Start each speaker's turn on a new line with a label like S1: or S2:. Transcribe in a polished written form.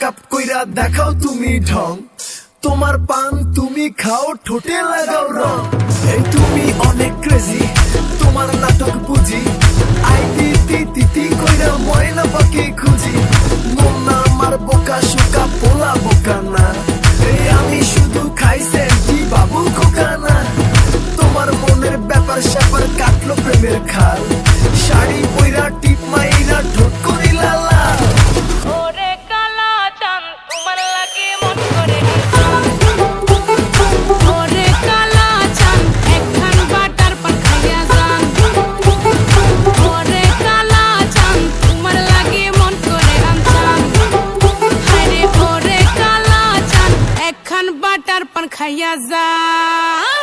S1: Makeup কইরা দেখাও তুমি ঢং, তোমার পান তুমি খাও ঠোঁটে লাগাও রং। এই তুমি অনেক ক্রেজি, তোমার নাটক বুঝি, আই তিতি তিতি কইরা ময়না পাখি খুঁজি। মন না আমার বোকা শোকা পোলা বোকা না, এই আমি শুধু খাই সেন্টি বাবু খোকা না। তোমার মনের ব্যাপার স্যাপার কাটলো প্রেমের খাল, শাড়ি পইরা টিপ মাইরা ঠোঁট করিলা লাল।
S2: ওরে কালা চাঁদ তোমার লাগে মন করে, ওরে কালা চাঁদ একখান বাটার পান খাইয়া যান। ওরে কালা চাঁদ তোমার লাগে মন করে আনচান, হায়রে ওরে কালা চাঁদ একখান বাটার পান খাইয়া যান।